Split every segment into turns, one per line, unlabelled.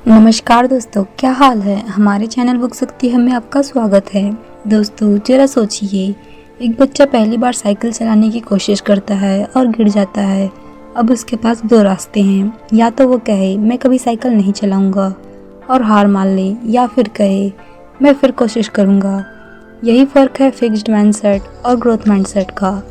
नमस्कार दोस्तों, क्या हाल है। हमारे चैनल बुक शक्ति में आपका स्वागत है। दोस्तों जरा सोचिए, एक बच्चा पहली बार साइकिल चलाने की कोशिश करता है और गिर जाता है। अब उसके पास दो रास्ते हैं, या तो वो कहे मैं कभी साइकिल नहीं चलाऊंगा और हार मान ले, या फिर कहे मैं फिर कोशिश करूंगा। यही फ़र्क है फिक्स्ड माइंडसेट और ग्रोथ माइंडसेट का।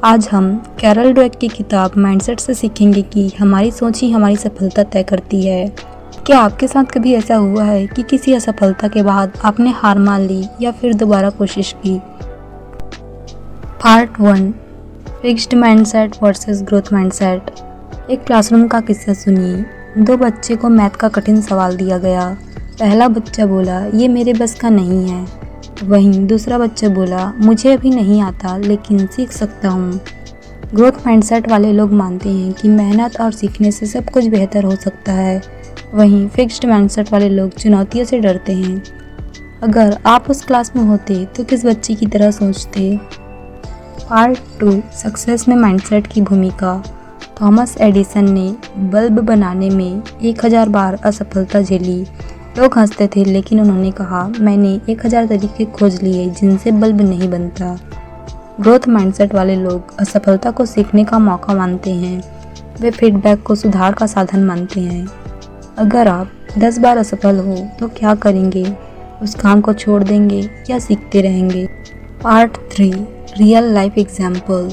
आज हम कैरल ड्वेक की किताब माइंडसेट से सीखेंगे कि हमारी सोच ही हमारी सफलता तय करती है। क्या आपके साथ कभी ऐसा हुआ है कि किसी असफलता के बाद आपने हार मान ली या फिर दोबारा कोशिश की? Part 1, fixed mindset versus growth mindset. एक क्लासरूम का किस्सा सुनिए। दो बच्चे को मैथ का कठिन सवाल दिया गया। पहला बच्चा बोला, ये मेरे बस का नहीं है। वहीं दूसरा बच्चा बोला, मुझे अभी नहीं आता लेकिन सीख सकता हूँ। ग्रोथ माइंडसेट वाले लोग मानते हैं कि मेहनत और सीखने से सब कुछ बेहतर हो सकता है। वहीं फिक्स्ड माइंडसेट वाले लोग चुनौतियों से डरते हैं। अगर आप उस क्लास में होते तो किस बच्चे की तरह सोचते? पार्ट 2, सक्सेस में माइंडसेट की भूमिका। थॉमस एडिसन ने बल्ब बनाने में 1000 बार असफलता झेली। लोग हंसते थे, लेकिन उन्होंने कहा, मैंने 1000 तरीके खोज लिए जिनसे बल्ब नहीं बनता। ग्रोथ माइंडसेट वाले लोग असफलता को सीखने का मौका मानते हैं। वे फीडबैक को सुधार का साधन मानते हैं। अगर आप 10 बार असफल हो तो क्या करेंगे? उस काम को छोड़ देंगे या सीखते रहेंगे? Part 3, real life example.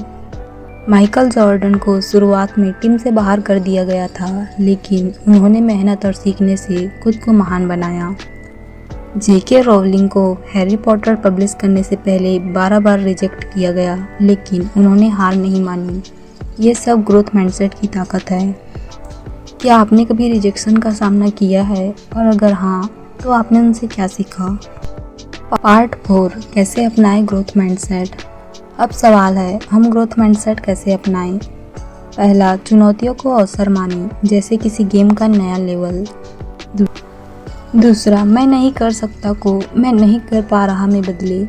Michael Jordan को शुरुआत में टीम से बाहर कर दिया गया था, लेकिन उन्होंने मेहनत और सीखने से खुद को महान बनाया। जेके रोलिंग को हैरी पॉटर पब्लिश करने से पहले 12 बार रिजेक्ट किया गया, लेकिन उन्होंने हार नहीं मानी। ये सब ग्रोथ माइंडसेट की ताकत है। क्या आपने कभी रिजेक्शन का सामना किया है, और अगर हाँ तो आपने उनसे क्या सीखा? पार्ट 4, कैसे अपनाएं ग्रोथ माइंडसेट। अब सवाल है, हम ग्रोथ माइंडसेट कैसे अपनाएं? पहला, चुनौतियों को अवसर मानें, जैसे किसी गेम का नया लेवल। दूसरा, मैं नहीं कर सकता को मैं नहीं कर पा रहा में बदले।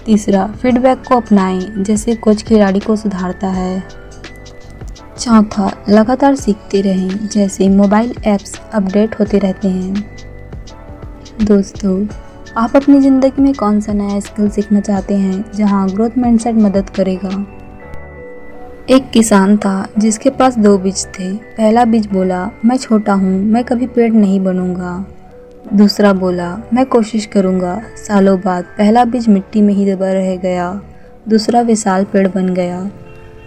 तीसरा, फीडबैक को अपनाएं, जैसे कोच खिलाड़ी को सुधारता है। चौथा, लगातार सीखते रहें, जैसे मोबाइल ऐप्स अपडेट होते रहते हैं। दोस्तों, आप अपनी ज़िंदगी में कौन सा नया स्किल सीखना चाहते हैं जहां ग्रोथ माइंडसेट मदद करेगा? एक किसान था जिसके पास 2 बीज थे। पहला बीज बोला, मैं छोटा हूँ, मैं कभी पेड़ नहीं बनूंगा। दूसरा बोला, मैं कोशिश करूँगा। सालों बाद पहला बीज मिट्टी में ही दबा रह गया, दूसरा विशाल पेड़ बन गया।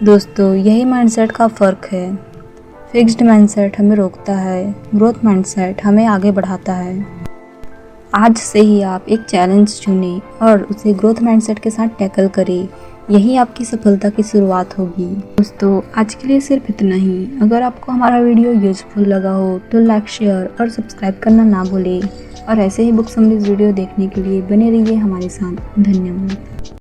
दोस्तों, यही माइंडसेट का फ़र्क है। फिक्स्ड माइंडसेट हमें रोकता है, ग्रोथ माइंडसेट हमें आगे बढ़ाता है। आज से ही आप एक चैलेंज चुनें और उसे ग्रोथ माइंडसेट के साथ टैकल करें। यही आपकी सफलता की शुरुआत होगी। दोस्तों, आज के लिए सिर्फ इतना ही। अगर आपको हमारा वीडियो यूजफुल लगा हो तो लाइक, शेयर और सब्सक्राइब करना ना भूलें। और ऐसे ही बुक समरीज वीडियो देखने के लिए बने रहिए हमारे साथ। धन्यवाद।